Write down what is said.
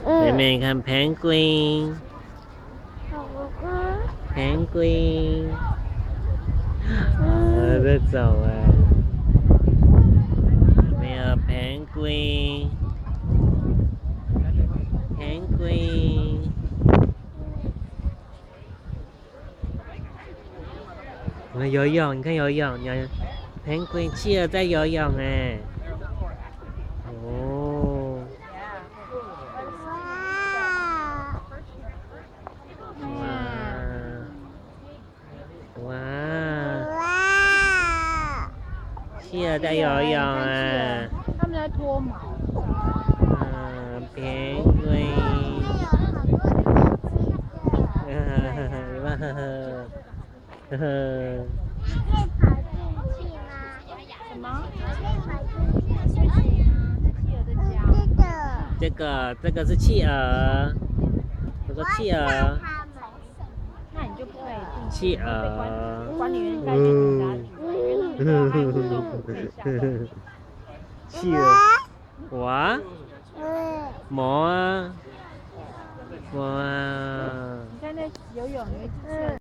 妹妹看 penguin， penguin， 在走哎，没有 penguin， penguin， 我们游泳，你看游泳，你看 penguin 企鹅在游泳哎，哦，哇，企鹅在游泳哎，他们在脱毛。penguin， 呵呵。什么？企鹅的家。这个是企鹅，这个企鹅，那你就不可以进去。企鹅，管理员带去警察局，因为他们说爱护动物可以下动物。企鹅，哇，毛啊，哇。你看那游泳有一只企鹅。